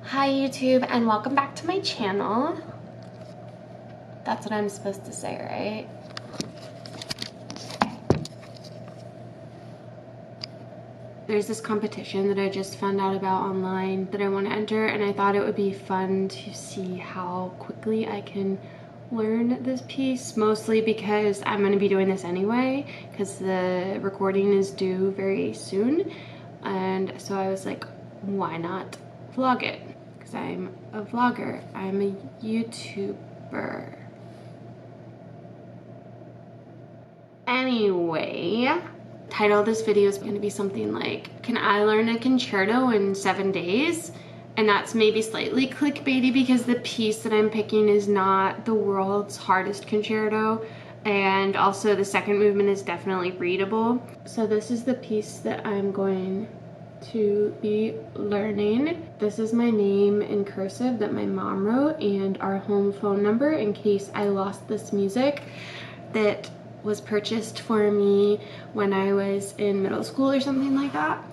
Hi YouTube, and welcome back to my channel. That's what I'm supposed to say, right? There's this competition that I just found out about online that I want to enter, and I thought it would be fun to see how quickly I can learn this piece, mostly because I'm going to be doing this anyway because the recording is due very soon. And so I was like, why not vlog it? Because I'm a vlogger, I'm a YouTuber. Anyway, title of this video is going to be something like, can I learn a concerto in 7 days? And that's maybe slightly clickbaity because the piece that I'm picking is not the world's hardest concerto, and also the second movement is definitely readable. So this is the piece that I'm going to be learning. This is my name in cursive that my mom wrote, and our home phone number in case I lost this music that was purchased for me when I was in middle school or something like that.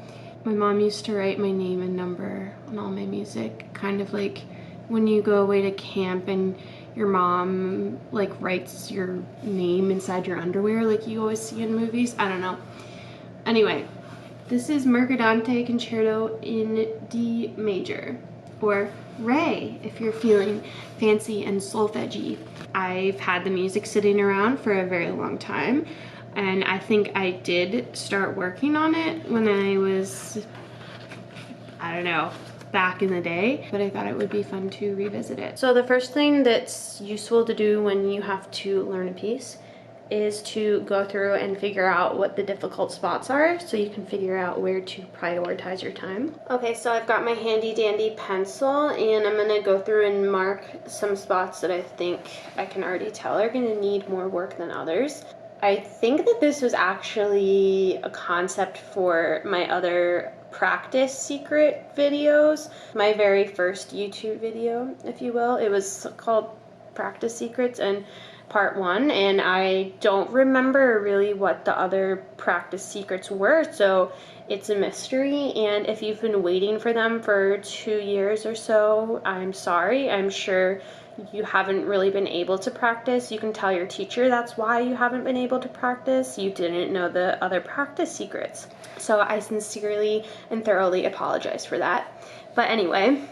My mom used to write my name and number on all my music, kind of like when you go away to camp and your mom like writes your name inside your underwear like you always see in movies. I don't know. Anyway, this is Mercadante Concerto in D major, or Re if you're feeling fancy and solfeggy. I've had the music sitting around for a very long time, and I think I did start working on it when I was, I don't know, back in the day, but I thought it would be fun to revisit it. So the first thing that's useful to do when you have to learn a piece is to go through and figure out what the difficult spots are so you can figure out where to prioritize your time. Okay, so I've got my handy dandy pencil and I'm gonna go through and mark some spots that I think I can already tell are gonna need more work than others. I think that this was actually a concept for my other practice secret videos, my very first YouTube video, if you will. It was called Practice Secrets and Part 1, and I don't remember really what the other practice secrets were, so it's a mystery. And if you've been waiting for them for 2 years or so, I'm sorry. I'm sure you haven't really been able to practice. You can tell your teacher that's why you haven't been able to practice. You didn't know the other practice secrets. So I sincerely and thoroughly apologize for that. But anyway,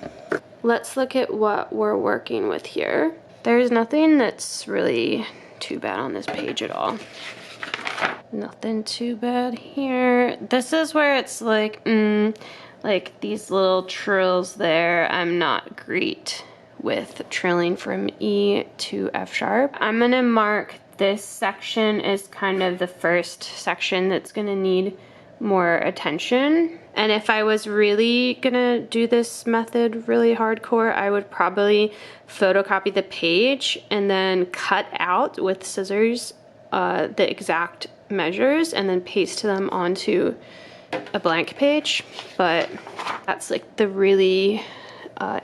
let's look at what we're working with here. There's nothing that's really too bad on this page at all. Nothing too bad here. This is where it's like these little trills there. I'm not great with trilling from E to F sharp. I'm gonna mark this section as kind of the first section that's gonna need more attention. And if I was really gonna do this method really hardcore, I would probably photocopy the page and then cut out with scissors the exact measures and then paste them onto a blank page. But that's like the really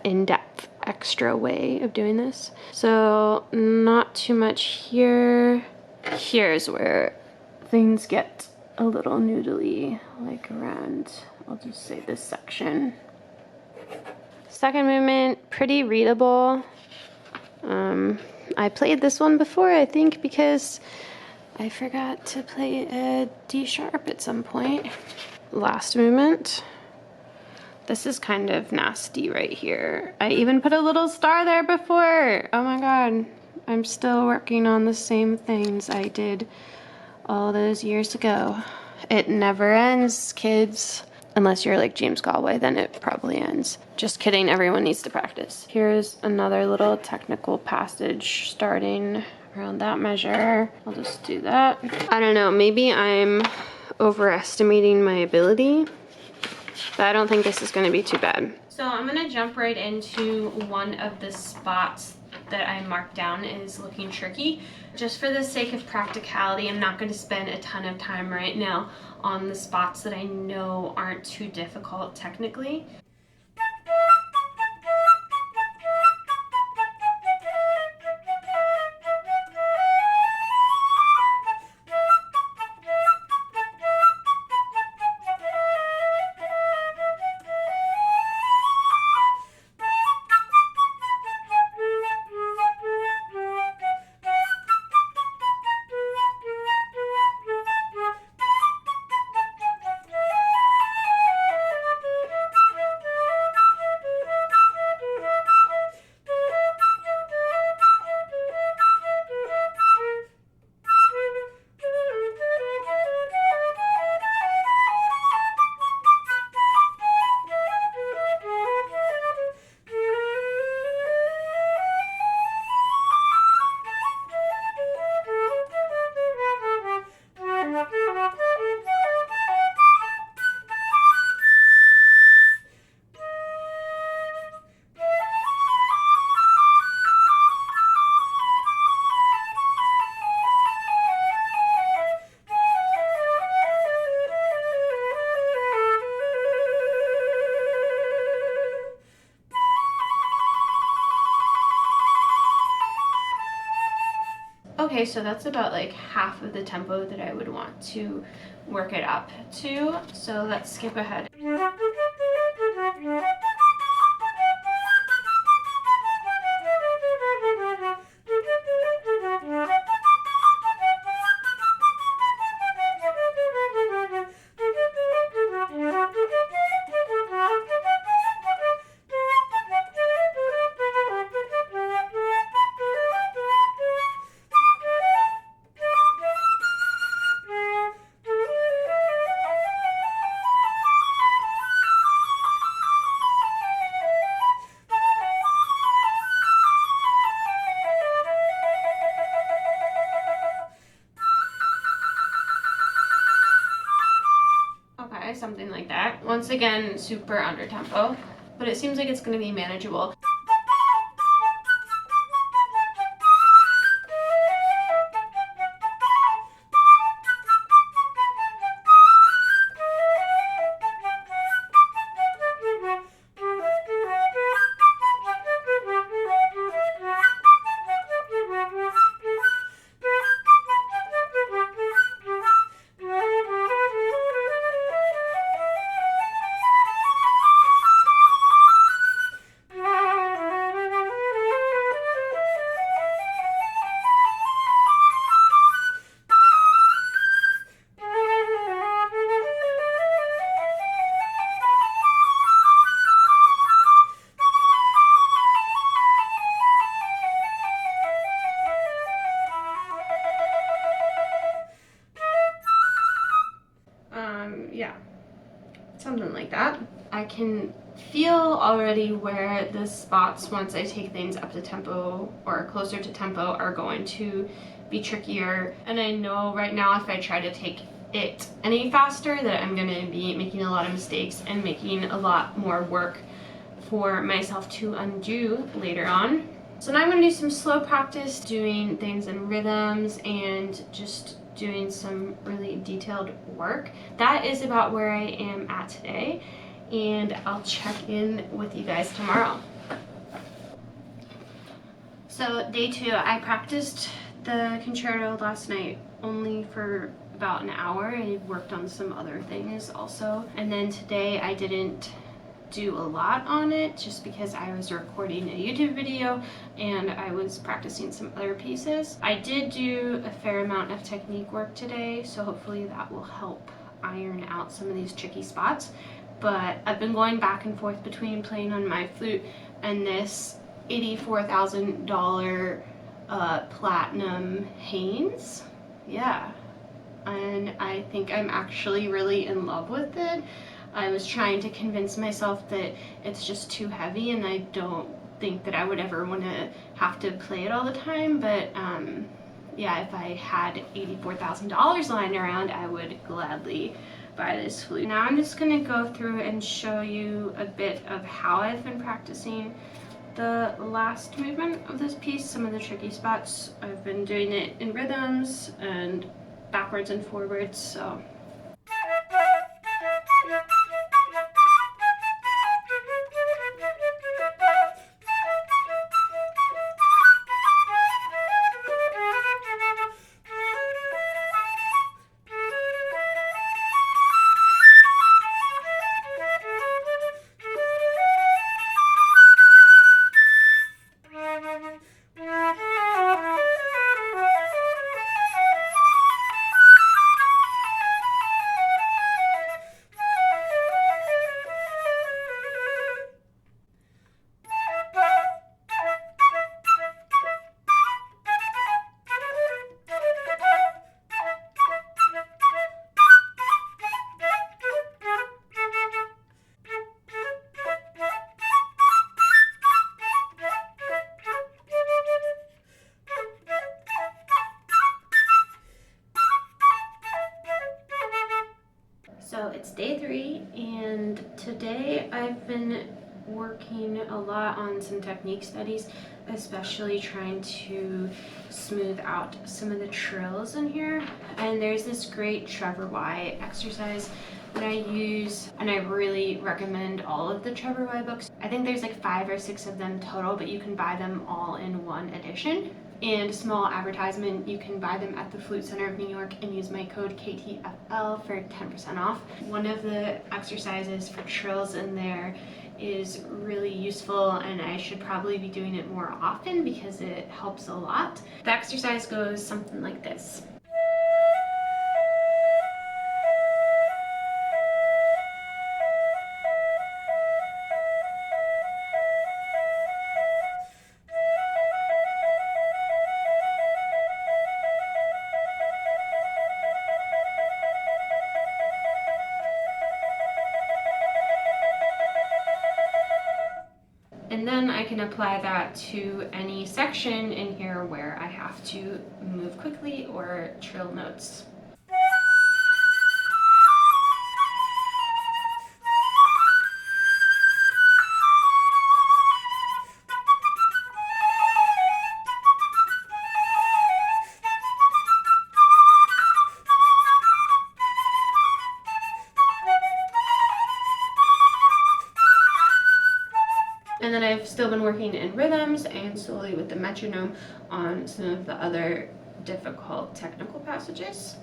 in-depth extra way of doing this. So not too much here. Here's where things get a little noodly, like around, I'll just say this section. Second movement, pretty readable. I played this one before, I think, because I forgot to play a D sharp at some point. Last movement. This is kind of nasty right here. I even put a little star there before. Oh my god. I'm still working on the same things I did all those years ago. It never ends, kids. Unless you're like James Galway, then it probably ends. Just kidding, everyone needs to practice. Here's another little technical passage starting around that measure. I'll just do that. I don't know, maybe I'm overestimating my ability, but I don't think this is gonna be too bad. So I'm gonna jump right into one of the spots that I marked down is looking tricky. Just for the sake of practicality, I'm not going to spend a ton of time right now on the spots that I know aren't too difficult technically. Okay, so that's about like half of the tempo that I would want to work it up to. So let's skip ahead. Okay, something like that. Once again, super under tempo, but it seems like it's going to be manageable. Yeah, something like that. I can feel already where the spots, once I take things up to tempo or closer to tempo, are going to be trickier. And I know right now if I try to take it any faster that I'm going to be making a lot of mistakes and making a lot more work for myself to undo later on. So now I'm going to do some slow practice doing things in rhythms and just doing some really detailed work. That is about where I am at today, and I'll check in with you guys tomorrow. So day 2, I practiced the concerto last night only for about an hour. I worked on some other things also, and then today I didn't do a lot on it just because I was recording a YouTube video and I was practicing some other pieces. I did do a fair amount of technique work today, so hopefully that will help iron out some of these tricky spots. But I've been going back and forth between playing on my flute and this $84,000 platinum Haynes. Yeah, and I think I'm actually really in love with it. I was trying to convince myself that it's just too heavy and I don't think that I would ever want to have to play it all the time, but yeah, if I had $84,000 lying around, I would gladly buy this flute. Now I'm just going to go through and show you a bit of how I've been practicing the last movement of this piece, some of the tricky spots. I've been doing it in rhythms and backwards and forwards, so So it's day 3, and today I've been working a lot on some technique studies, especially trying to smooth out some of the trills in here. And there's this great Trevor exercise that I use, and I really recommend all of the Trevor books. I think there's like 5 or 6 of them total, but you can buy them all in one edition. and small advertisement, you can buy them at the Flute Center of New York and use my code KTFL for 10% off. One of the exercises for trills in there is really useful, and I should probably be doing it more often because it helps a lot. The exercise goes something like this. And then I can apply that to any section in here where I have to move quickly or trill notes. And then I've still been working in rhythms and slowly with the metronome on some of the other difficult technical passages.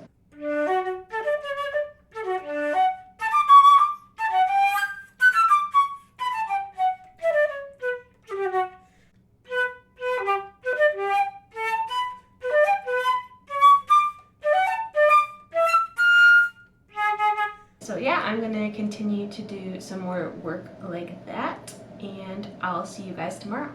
So yeah, I'm gonna continue to do some more work like that, and I'll see you guys tomorrow.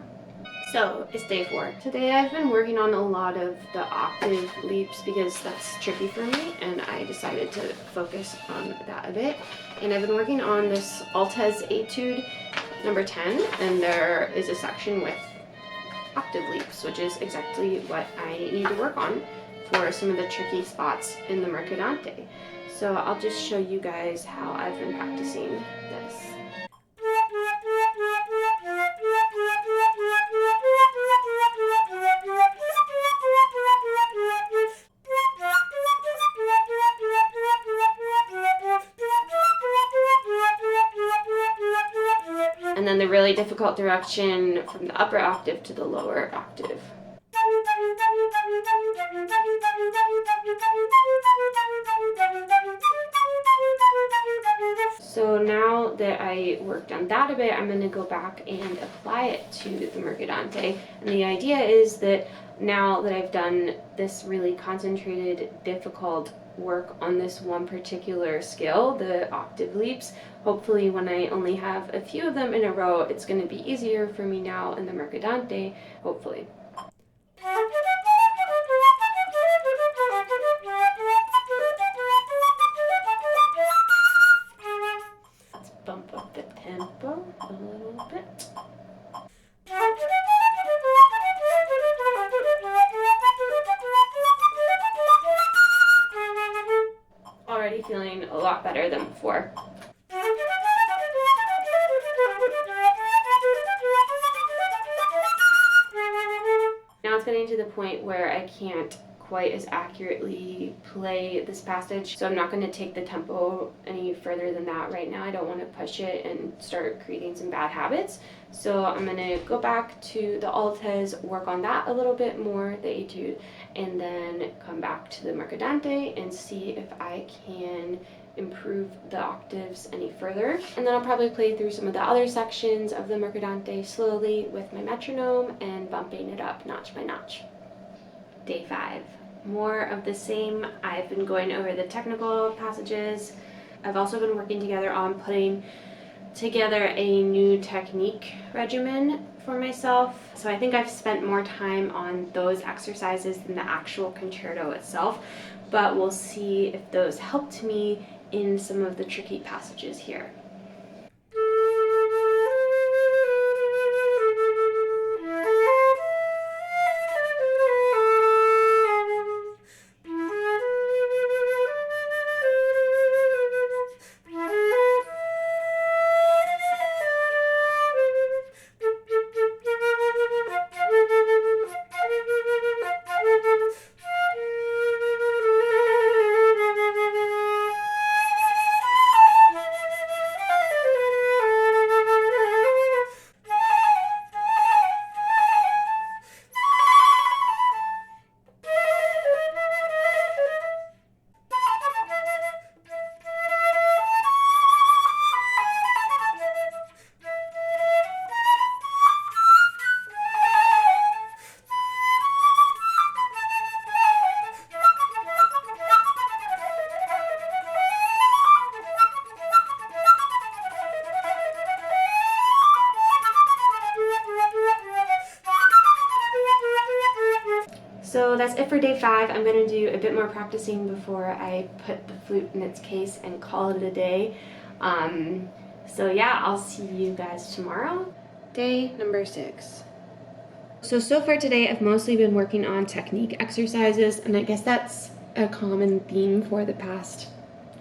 So it's day 4. Today I've been working on a lot of the octave leaps because that's tricky for me, and I decided to focus on that a bit. And I've been working on this Altez etude number 10, and there is a section with octave leaps, which is exactly what I need to work on for some of the tricky spots in the Mercadante. So I'll just show you guys how I've been practicing this. And then the really difficult direction from the upper octave to the lower octave. So now that I worked on that a bit, I'm going to go back and apply it to the Mercadante. And the idea is that now that I've done this really concentrated, difficult work on this one particular skill, the octave leaps, hopefully when I only have a few of them in a row, it's going to be easier for me now in the Mercadante, hopefully. Let's bump up the tempo a little bit. Already feeling a lot better than before. Now it's getting to the point where I can't quite as accurately play this passage, so I'm not going to take the tempo any further than that right now. I don't want to push it and start creating some bad habits, so I'm going to go back to the Altez, work on that a little bit more, the etude, and then come back to the Mercadante and see if I can improve the octaves any further. And then I'll probably play through some of the other sections of the Mercadante slowly with my metronome and bumping it up notch by notch. Day 5. More of the same. I've been going over the technical passages. I've also been working together on putting together a new technique regimen for myself. So I think I've spent more time on those exercises than the actual concerto itself, but we'll see if those helped me in some of the tricky passages here. So that's it for day 5. I'm going to do a bit more practicing before I put the flute in its case and call it a day. So yeah, I'll see you guys tomorrow. Day number 6. So far today I've mostly been working on technique exercises, and I guess that's a common theme for the past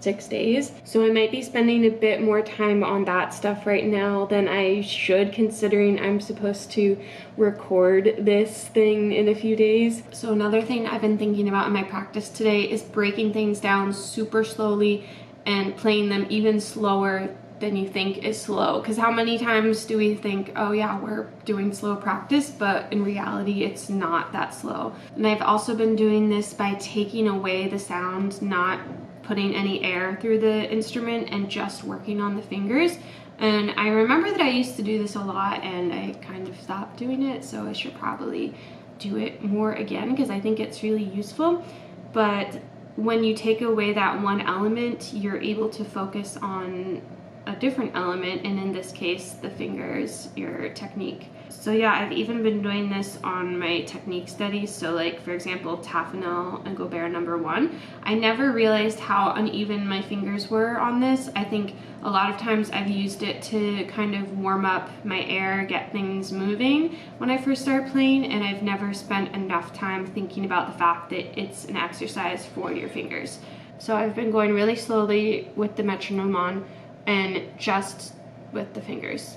6 days. So I might be spending a bit more time on that stuff right now than I should, considering I'm supposed to record this thing in a few days. So another thing I've been thinking about in my practice today is breaking things down super slowly and playing them even slower than you think is slow. Because how many times do we think, oh yeah, we're doing slow practice, but in reality it's not that slow. And I've also been doing this by taking away the sound, not putting any air through the instrument, and just working on the fingers. And I remember that I used to do this a lot and I kind of stopped doing it, so I should probably do it more again because I think it's really useful. But when you take away that one element, you're able to focus on a different element, and in this case the fingers, your technique. So yeah, I've even been doing this on my technique studies. So like, for example, Tafanel and Gobert #1. I never realized how uneven my fingers were on this. I think a lot of times I've used it to kind of warm up my air, get things moving when I first start playing, and I've never spent enough time thinking about the fact that it's an exercise for your fingers. So I've been going really slowly with the metronome on and just with the fingers.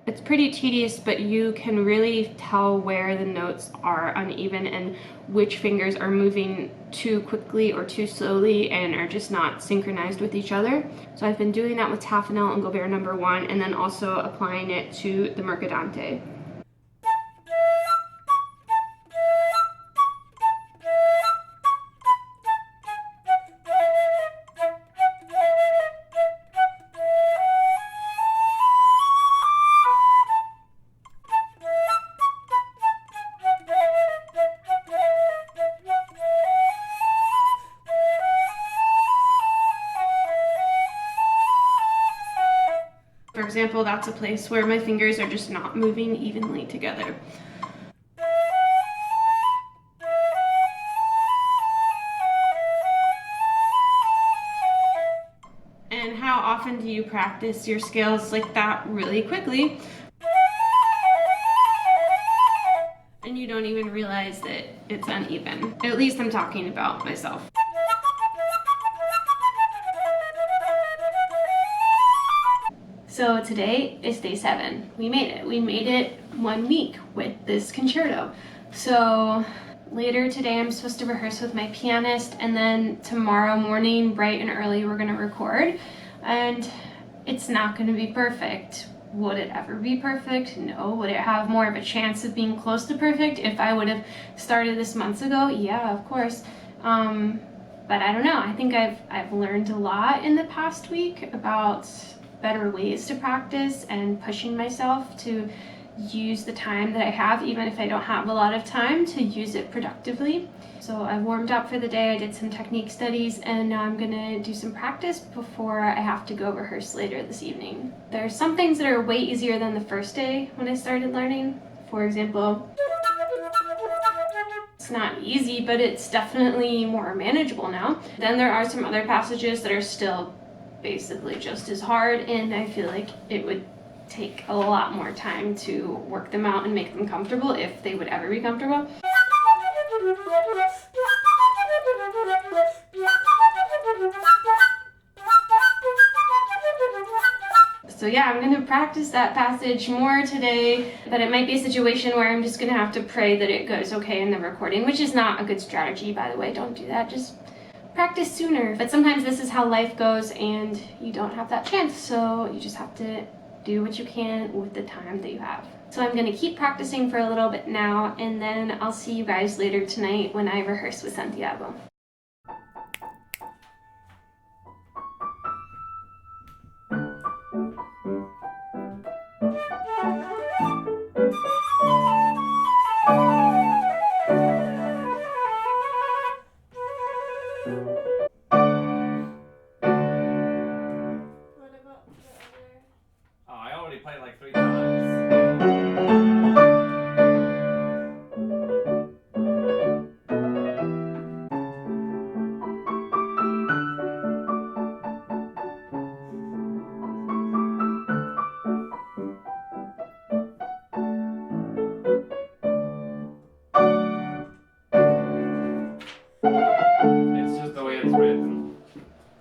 It's pretty tedious, but you can really tell where the notes are uneven and which fingers are moving too quickly or too slowly and are just not synchronized with each other. So I've been doing that with Tafanel and Gobert #1, and then also applying it to the Mercadante. For example, that's a place where my fingers are just not moving evenly together. And how often do you practice your scales like that really quickly, and you don't even realize that it's uneven? At least I'm talking about myself. So today is day 7. We made it. We made it 1 week with this concerto. So later today I'm supposed to rehearse with my pianist, and then tomorrow morning, bright and early, we're gonna record. And it's not gonna be perfect. Would it ever be perfect? No. Would it have more of a chance of being close to perfect if I would have started this months ago? Yeah, of course. But I don't know. I think I've learned a lot in the past week about better ways to practice and pushing myself to use the time that I have, even if I don't have a lot of time, to use it productively. So I warmed up for the day, I did some technique studies, and now I'm gonna do some practice before I have to go rehearse later this evening. There's some things that are way easier than the first day when I started learning. For example, it's not easy, but it's definitely more manageable now. Then there are some other passages that are still basically just as hard, and I feel like it would take a lot more time to work them out and make them comfortable, if they would ever be comfortable. So yeah, I'm gonna practice that passage more today, but it might be a situation where I'm just gonna have to pray that it goes okay in the recording, which is not a good strategy, by the way. Don't do that. Just practice sooner. But sometimes this is how life goes and you don't have that chance, so you just have to do what you can with the time that you have. So I'm gonna keep practicing for a little bit now, and then I'll see you guys later tonight when I rehearse with Santiago.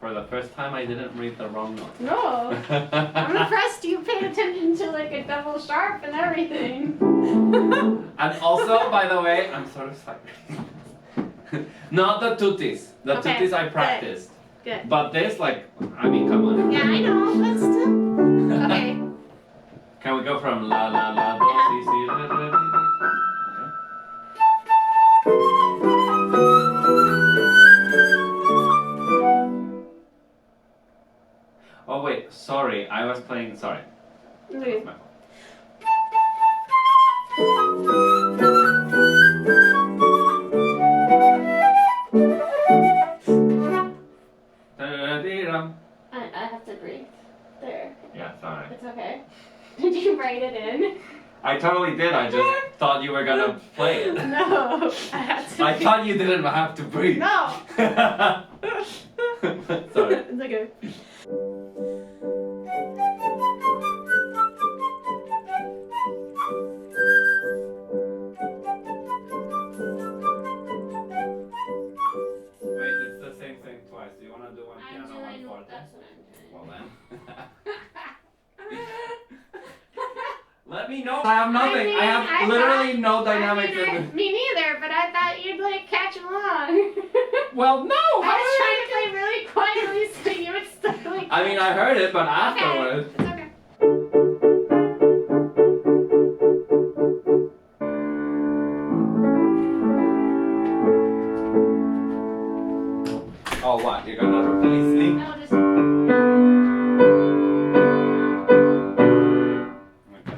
for the first time I didn't read the wrong note. No. I'm impressed you paid attention to like a double sharp and everything. And also, by the way, I'm sort of sorry. Not the tutis. The tutis I practiced. Good. But this, like, I mean, come on. Yeah, I know, but still. Okay. Can we go from la la la do si si re re re? Oh wait, sorry, I was playing. Sorry. Okay. I have to breathe. There. Yeah, sorry. It's okay. Did you write it in? I totally did. I just thought you were gonna play it. No, I had to. I thought you didn't have to breathe. No. Sorry. It's okay. Wait, it's the same thing twice. Do you want to do one piano, one forte? That's what I'm doing. Well then. Let me know. I have nothing. I have literally no dynamics in this. Me neither, but I thought you'd like catch along. Well, no. I was trying to play really quietly so you would still like. I mean, I heard it, but afterwards. It's okay. Oh, what? You're gonna replace me? No, just.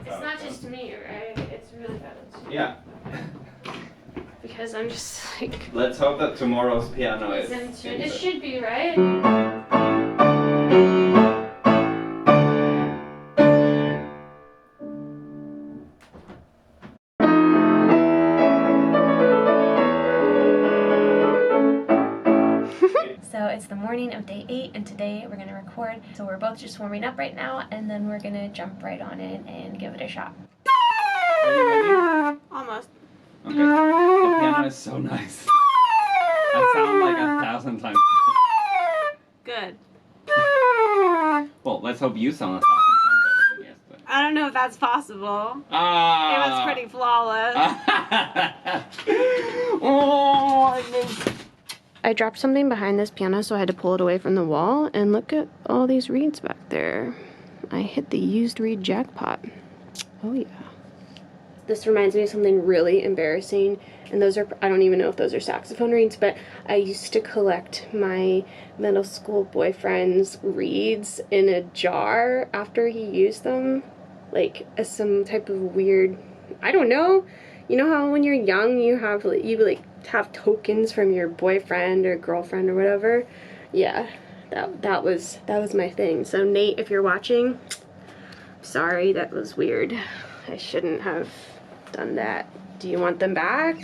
It's not just me, right? It's really bad. Yeah. Because I'm just like. Let's hope that tomorrow's piano is. It should be, right? So it's the morning of day 8 and today we're gonna record. So we're both just warming up right now and then we're gonna jump right on it and give it a shot. Are you ready? Almost. Okay. The piano is so nice. I sound like 1,000 times. Good. Well, let's hope you sound 1,000 times better than yesterday. I don't know if that's possible. Ah. It was pretty flawless. Oh, I missed. I dropped something behind this piano, so I had to pull it away from the wall, and look at all these reeds back there. I hit the used reed jackpot. Oh yeah. This reminds me of something really embarrassing, and those are, I don't even know if those are saxophone reeds, but I used to collect my middle school boyfriend's reeds in a jar after he used them, like as some type of weird, I don't know. You know how when you're young you have tokens from your boyfriend or girlfriend or whatever? Yeah, that was my thing. So Nate, if you're watching, sorry, that was weird. I shouldn't have done that. Do you want them back?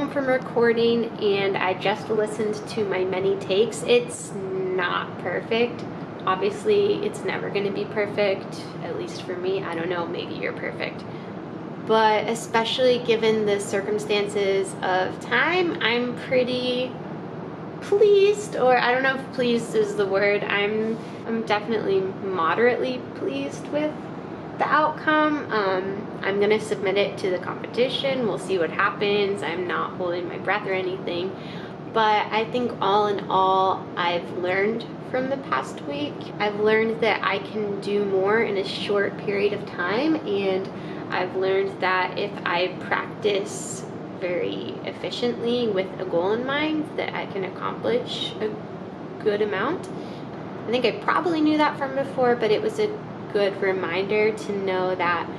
home from recording and I just listened to my many takes. It's not perfect. Obviously, it's never going to be perfect, at least for me. I don't know, maybe you're perfect. But especially given the circumstances of time, I'm pretty pleased, or I don't know if pleased is the word. I'm definitely moderately pleased with the outcome. I'm gonna submit it to the competition. We'll see what happens. I'm not holding my breath or anything, but I think all in all, I've learned from the past week. I've learned that I can do more in a short period of time, and I've learned that if I practice very efficiently with a goal in mind, that I can accomplish a good amount. I think I probably knew that from before, but it was a good reminder to know that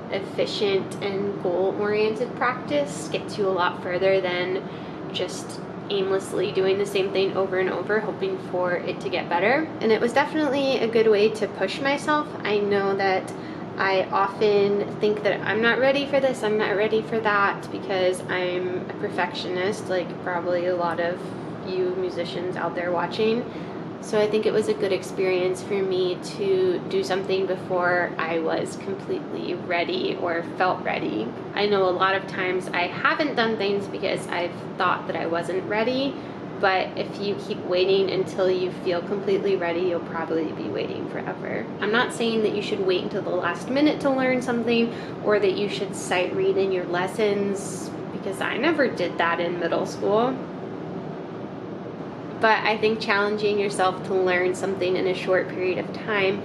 efficient and goal-oriented practice gets you a lot further than just aimlessly doing the same thing over and over, hoping for it to get better. And it was definitely a good way to push myself. I know that I often think that I'm not ready for this, I'm not ready for that, because I'm a perfectionist, like probably a lot of you musicians out there watching. So I think it was a good experience for me to do something before I was completely ready or felt ready. I know a lot of times I haven't done things because I've thought that I wasn't ready, but if you keep waiting until you feel completely ready, you'll probably be waiting forever. I'm not saying that you should wait until the last minute to learn something, or that you should sight read in your lessons, because I never did that in middle school. But I think challenging yourself to learn something in a short period of time,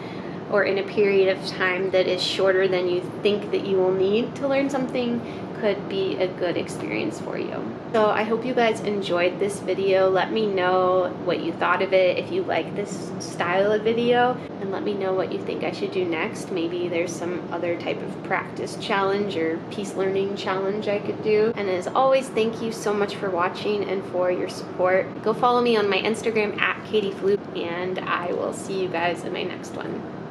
or in a period of time that is shorter than you think that you will need to learn something, could be a good experience for you. So I hope you guys enjoyed this video. Let me know what you thought of it, if you like this style of video, and let me know what you think I should do next. Maybe there's some other type of practice challenge or piece learning challenge I could do. And as always, thank you so much for watching and for your support. Go follow me on my Instagram at katieflute, and I will see you guys in my next one.